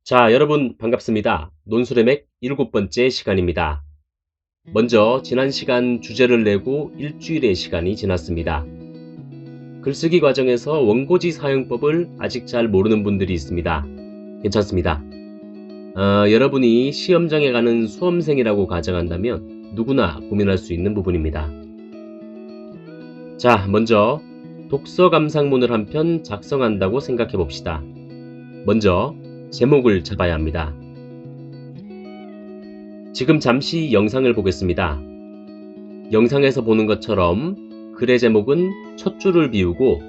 자, 여러분 반갑습니다. 논술의 맥 7번째 시간입니다. 먼저 지난 시간 주제를 내고 일주일의 시간이 지났습니다. 글쓰기 과정에서 원고지 사용법을 아직 잘 모르는 분들이 있습니다. 괜찮습니다. 여러분이 시험장에 가는 수험생이라고 가정한다면 누구나 고민할 수 있는 부분입니다. 자, 먼저 독서 감상문을 한 편 작성한다고 생각해 봅시다. 먼저 제목을 잡아야 합니다. 지금 잠시 영상을 보겠습니다. 영상에서 보는 것처럼 글의 제목은 첫 줄을 비우고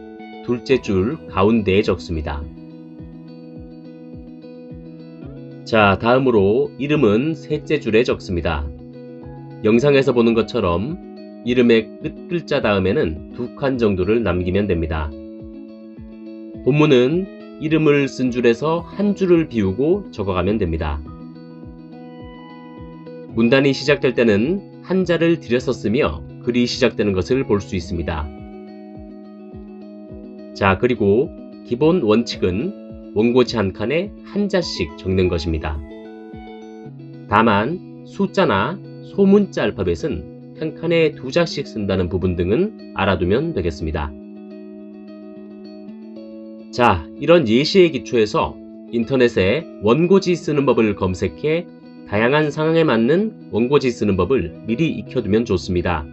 둘째 줄 가운데에 적습니다. 자, 다음으로 이름은 셋째 줄에 적습니다. 영상에서 보는 것처럼 이름의 끝 글자 다음에는 2칸 정도를 남기면 됩니다. 본문은 이름을 쓴 줄에서 한 줄을 비우고 적어가면 됩니다. 문단이 시작될 때는 한자를 들여서 쓰며 글이 시작되는 것을 볼 수 있습니다. 자, 그리고 기본 원칙은 원고지 한 칸에 한자씩 적는 것입니다. 다만 숫자나 소문자 알파벳은 한 칸에 2자씩 쓴다는 부분 등은 알아두면 되겠습니다. 자, 이런 예시에 기초해서 인터넷에 원고지 쓰는 법을 검색해 다양한 상황에 맞는 원고지 쓰는 법을 미리 익혀두면 좋습니다.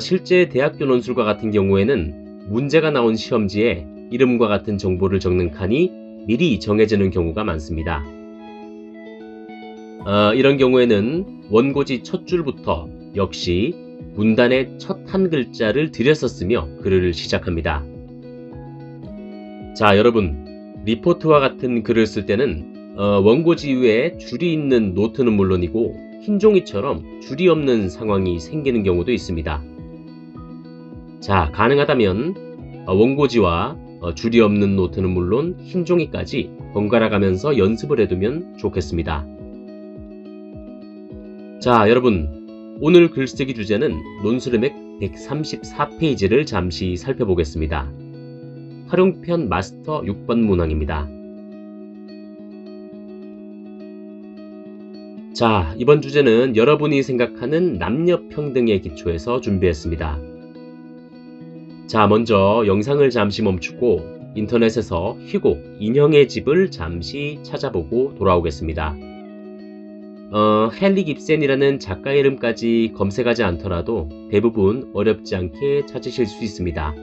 실제 대학교 논술과 같은 경우에는 문제가 나온 시험지에 이름과 같은 정보를 적는 칸이 미리 정해지는 경우가 많습니다. 이런 경우에는 원고지 첫 줄부터 역시 문단의 첫 한 글자를 들여서 쓰며 글을 시작합니다. 자, 여러분, 리포트와 같은 글을 쓸 때는 원고지 위에 줄이 있는 노트는 물론이고 흰 종이처럼 줄이 없는 상황이 생기는 경우도 있습니다. 자, 가능하다면 원고지와 줄이 없는 노트는 물론 흰 종이까지 번갈아 가면서 연습을 해두면 좋겠습니다. 자, 여러분, 오늘 글쓰기 주제는 논술의 맥 134페이지를 잠시 살펴보겠습니다. 활용편 마스터 6번 문항입니다. 자, 이번 주제는 여러분이 생각하는 남녀평등에 기초해서 준비했습니다. 자, 먼저 영상을 잠시 멈추고 인터넷에서 희곡 인형의 집을 잠시 찾아보고 돌아오겠습니다. 헨릭 입센이라는 작가 이름까지 검색하지 않더라도 대부분 어렵지 않게 찾으실 수 있습니다.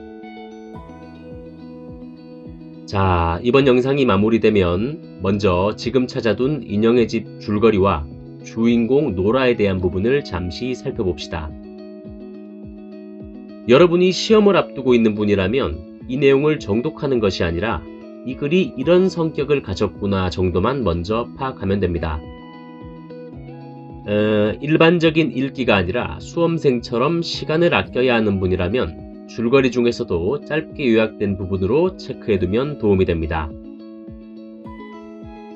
자, 이번 영상이 마무리되면 먼저 지금 찾아둔 인형의 집 줄거리와 주인공 노라에 대한 부분을 잠시 살펴봅시다. 여러분이 시험을 앞두고 있는 분이라면 이 내용을 정독하는 것이 아니라 이 글이 이런 성격을 가졌구나 정도만 먼저 파악하면 됩니다. 일반적인 읽기가 아니라 수험생처럼 시간을 아껴야 하는 분이라면 줄거리 중에서도 짧게 요약된 부분으로 체크해두면 도움이 됩니다.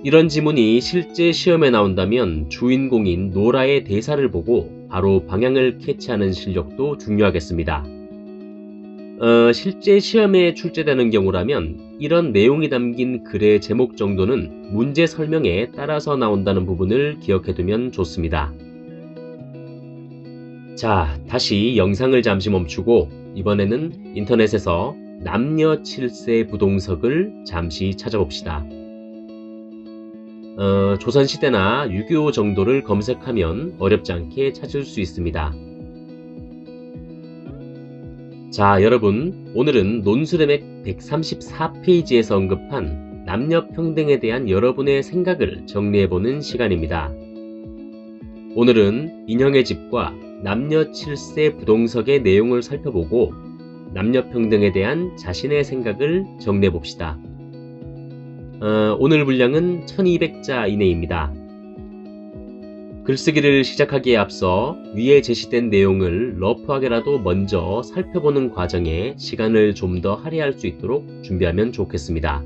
이런 지문이 실제 시험에 나온다면 주인공인 노라의 대사를 보고 바로 방향을 캐치하는 실력도 중요하겠습니다. 실제 시험에 출제되는 경우라면 이런 내용이 담긴 글의 제목 정도는 문제 설명에 따라서 나온다는 부분을 기억해두면 좋습니다. 자, 다시 영상을 잠시 멈추고 이번에는 인터넷에서 남녀 7세 부동석을 잠시 찾아봅시다. 조선시대나 6.25 정도를 검색하면 어렵지 않게 찾을 수 있습니다. 자, 여러분, 오늘은 논술의 맥 134페이지에서 언급한 남녀평등에 대한 여러분의 생각을 정리해보는 시간입니다. 오늘은 인형의 집과 남녀 7세 부동석의 내용을 살펴보고 남녀평등에 대한 자신의 생각을 정리해봅시다. 오늘 분량은 1200자 이내입니다. 글쓰기를 시작하기에 앞서 위에 제시된 내용을 러프하게라도 먼저 살펴보는 과정에 시간을 좀 더 할애할 수 있도록 준비하면 좋겠습니다.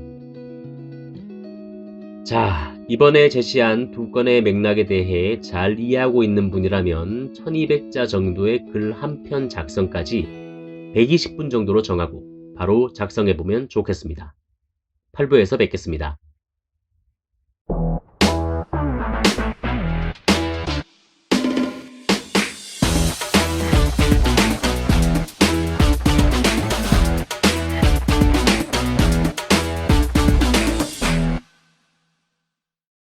자, 이번에 제시한 두 건의 맥락에 대해 잘 이해하고 있는 분이라면 1200자 정도의 글 한 편 작성까지 120분 정도로 정하고 바로 작성해보면 좋겠습니다. 8부에서 뵙겠습니다.